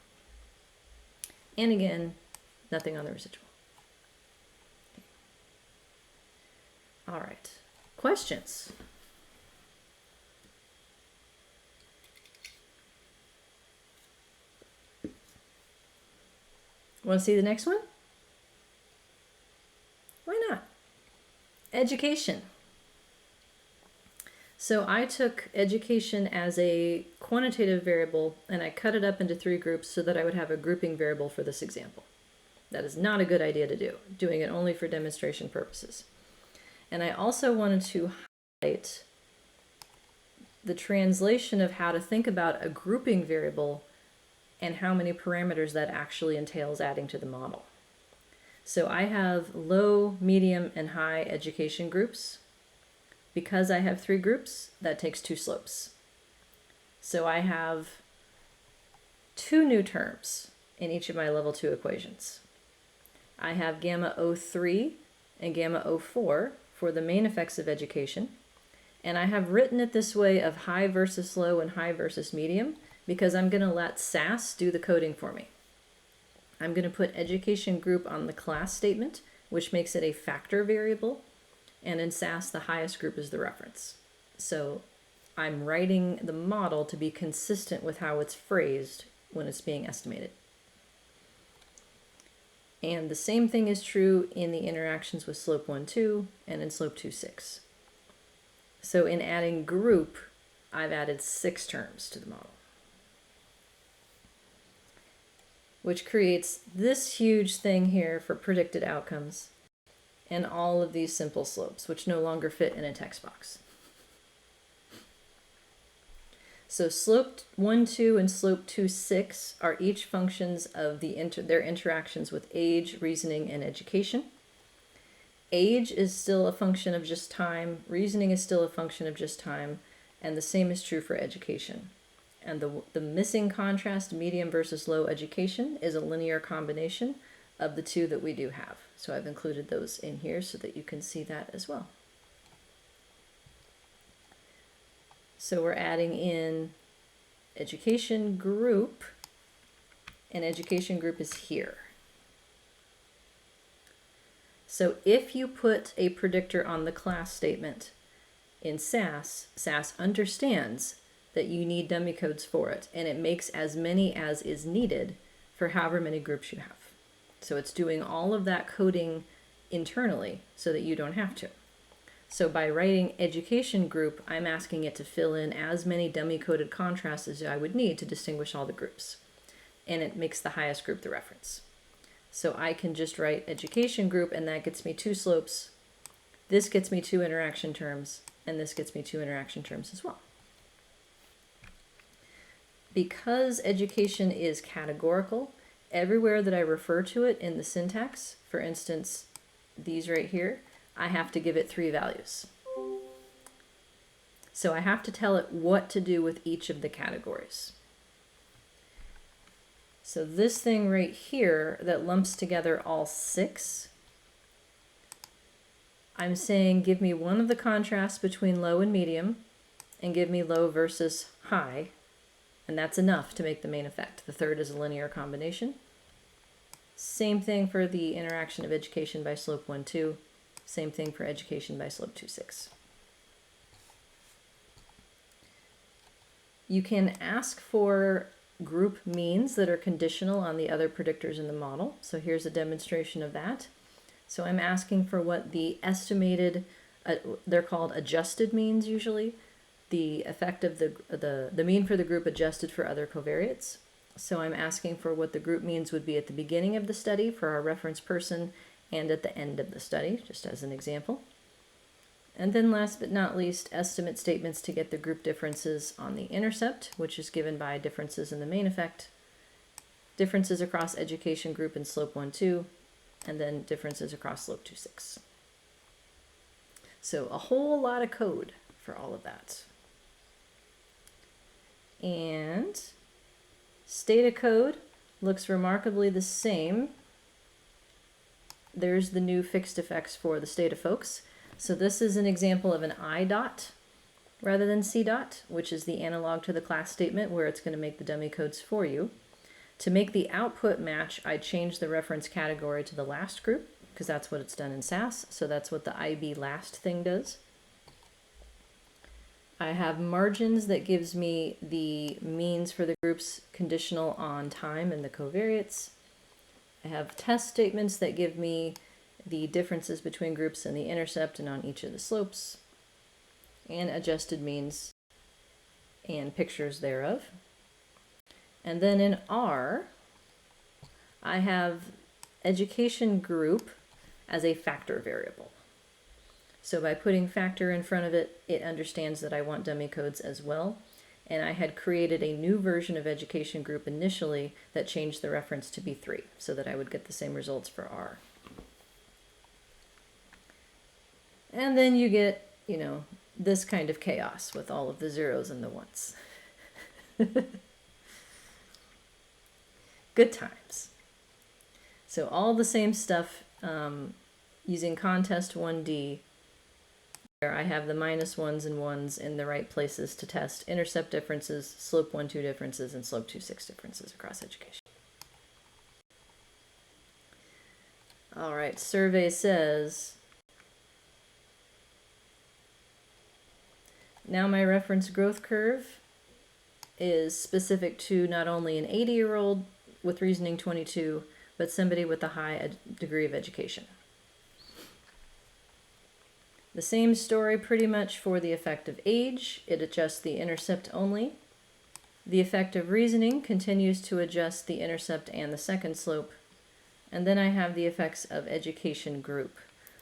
And again, nothing on the residual. All right, questions? Want to see the next one? Why not? Education. So I took education as a quantitative variable, and I cut it up into 3 groups so that I would have a grouping variable for this example. That is not a good idea to do, doing it only for demonstration purposes. And I also wanted to highlight the translation of how to think about a grouping variable and how many parameters that actually entails adding to the model. So I have low, medium, and high education groups. Because I have 3 groups, that takes 2 slopes. So I have 2 new terms in each of my level 2 equations. I have gamma O3 and gamma O4 for the main effects of education. And I have written it this way of high versus low and high versus medium because I'm going to let SAS do the coding for me. I'm going to put education group on the class statement, which makes it a factor variable. And in SAS, the highest group is the reference. So I'm writing the model to be consistent with how it's phrased when it's being estimated. And the same thing is true in the interactions with slope 1, 2 and in slope 2, 6. So in adding group, I've added 6 terms to the model, which creates this huge thing here for predicted outcomes and all of these simple slopes, which no longer fit in a text box. So slope 1, 2 and slope 2, 6 are each functions of their interactions with age, reasoning, and education. Age is still a function of just time, reasoning is still a function of just time, and the same is true for education. And the missing contrast, medium versus low education, is a linear combination of the two that we do have. So I've included those in here so that you can see that as well. So we're adding in education group, and education group is here. So if you put a predictor on the class statement in SAS, SAS understands that you need dummy codes for it, and it makes as many as is needed for however many groups you have. So it's doing all of that coding internally so that you don't have to. So by writing education group, I'm asking it to fill in as many dummy coded contrasts as I would need to distinguish all the groups. And it makes the highest group the reference. So I can just write education group, and that gets me 2 slopes. This gets me 2 interaction terms, and this gets me 2 interaction terms as well. Because education is categorical, everywhere that I refer to it in the syntax, for instance, these right here, I have to give it 3 values. So I have to tell it what to do with each of the categories. So this thing right here that lumps together all 6, I'm saying give me one of the contrasts between low and medium, and give me low versus high, and that's enough to make the main effect. The third is a linear combination. Same thing for the interaction of education by slope 1, 2. Same thing for education by slope 2, 6. You can ask for group means that are conditional on the other predictors in the model. So here's a demonstration of that. So I'm asking for what the estimated, they're called adjusted means usually, the effect of the mean for the group adjusted for other covariates. So I'm asking for what the group means would be at the beginning of the study for our reference person and at the end of the study, just as an example. And then last but not least, estimate statements to get the group differences on the intercept, which is given by differences in the main effect, differences across education group in slope 1, 2, and then differences across slope 2, 6. So a whole lot of code for all of that. And state of code looks remarkably the same. There's the new fixed effects for the state of folks. So this is an example of an I dot rather than C dot, which is the analog to the class statement where it's going to make the dummy codes for you. To make the output match, I change the reference category to the last group because that's what it's done in SAS. So that's what the IB last thing does. I have margins that gives me the means for the groups conditional on time and the covariates. I have test statements that give me the differences between groups and the intercept and on each of the slopes, and adjusted means and pictures thereof. And then in R, I have education group as a factor variable. So by putting factor in front of it, it understands that I want dummy codes as well. And I had created a new version of education group initially that changed the reference to be 3 so that I would get the same results for R. And then you get, you know, this kind of chaos with all of the zeros and the ones. Good times. So all the same stuff using contest 1D. Where I have the -1s and 1s in the right places to test intercept differences, slope 1, 2 differences, and slope 2, 6 differences across education. All right, survey says Now my reference growth curve is specific to not only an 80-year-old with reasoning 22, but somebody with a high degree of education. The same story pretty much for the effect of age. It adjusts the intercept only. The effect of reasoning continues to adjust the intercept and the second slope. And then I have the effects of education group.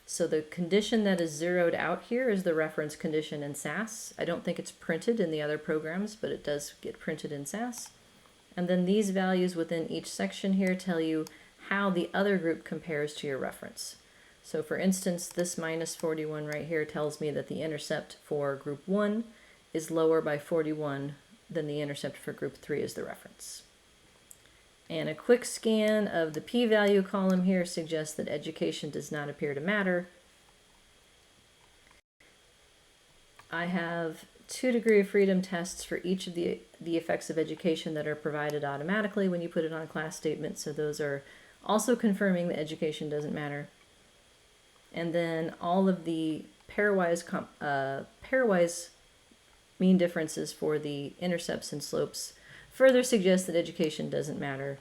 So the condition that is zeroed out here is the reference condition in SAS. I don't think it's printed in the other programs, but it does get printed in SAS. And then these values within each section here tell you how the other group compares to your reference. So for instance, this minus 41 right here tells me that the intercept for group 1 is lower by 41 than the intercept for group 3 is the reference. And a quick scan of the p-value column here suggests that education does not appear to matter. I have 2 degree of freedom tests for each of the effects of education that are provided automatically when you put it on a class statement. So those are also confirming that education doesn't matter. And then all of the pairwise mean differences for the intercepts and slopes further suggest that education doesn't matter.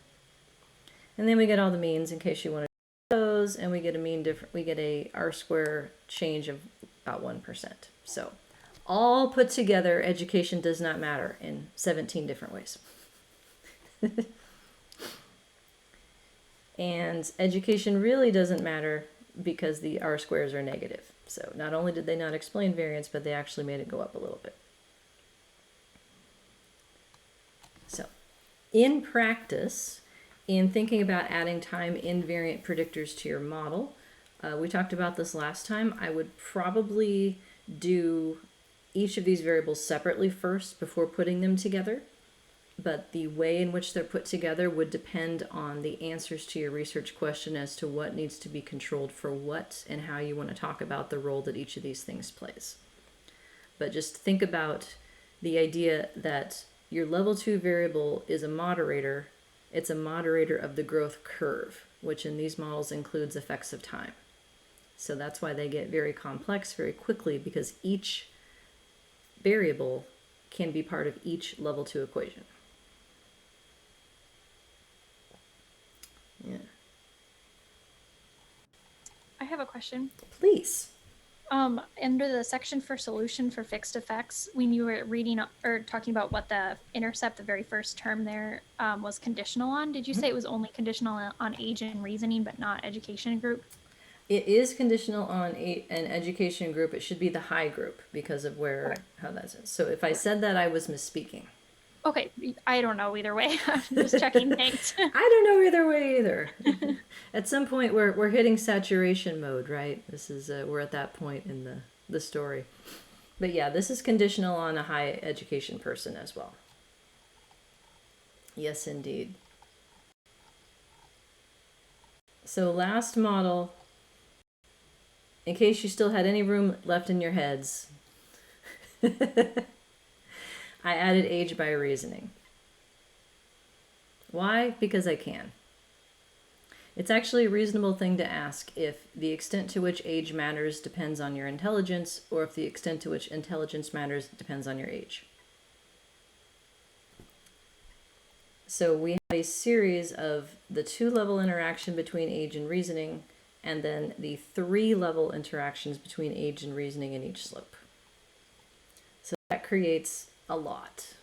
And then we get all the means in case you want to do those, and we get a R-square change of about 1%. So all put together, education does not matter in 17 different ways. And education really doesn't matter because the R-squares are negative. So not only did they not explain variance, but they actually made it go up a little bit. So in practice, in thinking about adding time invariant predictors to your model, we talked about this last time. I would probably do each of these variables separately first before putting them together. But the way in which they're put together would depend on the answers to your research question as to what needs to be controlled for what and how you want to talk about the role that each of these things plays. But just think about the idea that your level 2 variable is a moderator. It's a moderator of the growth curve, which in these models includes effects of time. So that's why they get very complex very quickly, because each variable can be part of each level 2 equation. Yeah. I have a question. Please. Under the section for solution for fixed effects, when you were reading or talking about what the intercept, the very first term there, was conditional on, did you say it was only conditional on age and reasoning, but not education group? It is conditional on an education group. It should be the high group because of how that's it. So if I said that, I was misspeaking. Okay, I don't know either way. I'm just checking. Thanks. I don't know either way either. At some point, we're hitting saturation mode, right? This is we're at that point in the story. But yeah, this is conditional on a high education person as well. Yes, indeed. So last model, in case you still had any room left in your heads, I added age by reasoning. Why? Because I can. It's actually a reasonable thing to ask if the extent to which age matters depends on your intelligence, or if the extent to which intelligence matters depends on your age. So we have a series of the 2-level interaction between age and reasoning, and then the 3-level interactions between age and reasoning in each slope. So that creates a lot.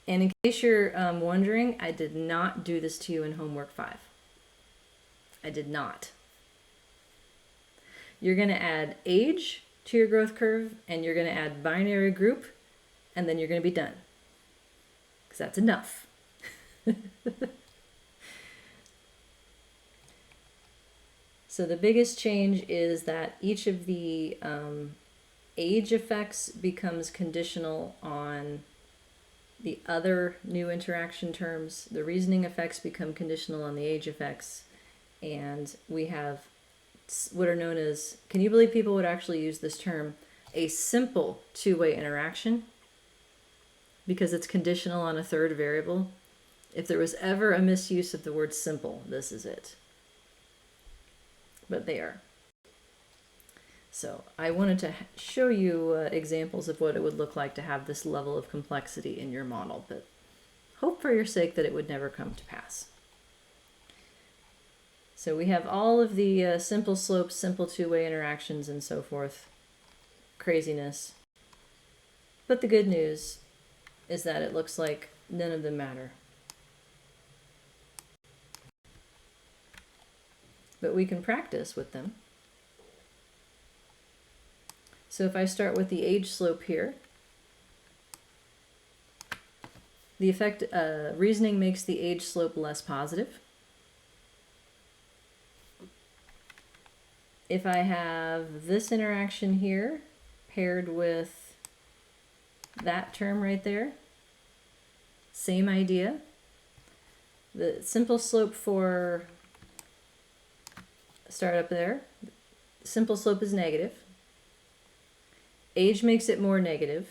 And in case you're wondering, I did not do this to you in homework 5. I did not. You're going to add age to your growth curve, and you're going to add binary group, and then you're going to be done. Because that's enough. So the biggest change is that each of the age effects becomes conditional on the other new interaction terms. The reasoning effects become conditional on the age effects. And we have what are known as, can you believe people would actually use this term, a simple 2-way interaction? Because it's conditional on a third variable. If there was ever a misuse of the word simple, this is it. But they are. So I wanted to show you examples of what it would look like to have this level of complexity in your model, but hope for your sake that it would never come to pass. So we have all of the simple slopes, simple two-way interactions, and so forth. Craziness. But the good news is that it looks like none of them matter. But we can practice with them. So if I start with the age slope here, the effect reasoning makes the age slope less positive. If I have this interaction here paired with that term right there, same idea. The simple slope for start up there, simple slope is negative. Age makes it more negative.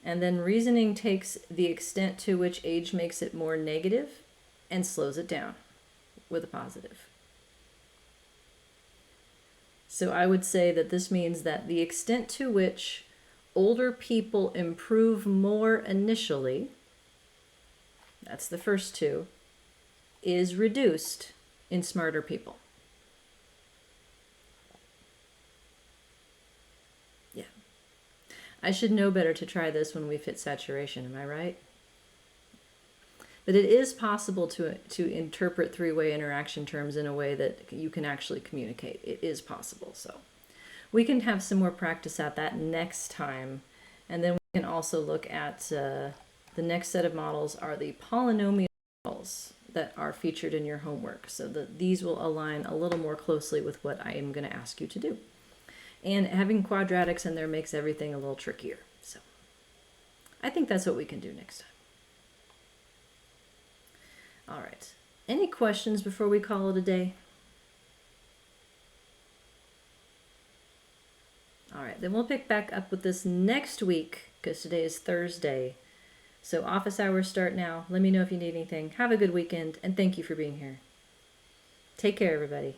And then reasoning takes the extent to which age makes it more negative and slows it down with a positive. So I would say that this means that the extent to which older people improve more initially, that's the first two, is reduced in smarter people. Yeah. I should know better to try this when we've hit saturation, am I right? But it is possible to interpret three-way interaction terms in a way that you can actually communicate. It is possible. So we can have some more practice at that next time. And then we can also look at the next set of models are the polynomial models that are featured in your homework. So these will align a little more closely with what I am going to ask you to do. And having quadratics in there makes everything a little trickier. So I think that's what we can do next time. All right. Any questions before we call it a day? All right, then we'll pick back up with this next week because today is Thursday. So office hours start now. Let me know if you need anything. Have a good weekend, and thank you for being here. Take care, everybody.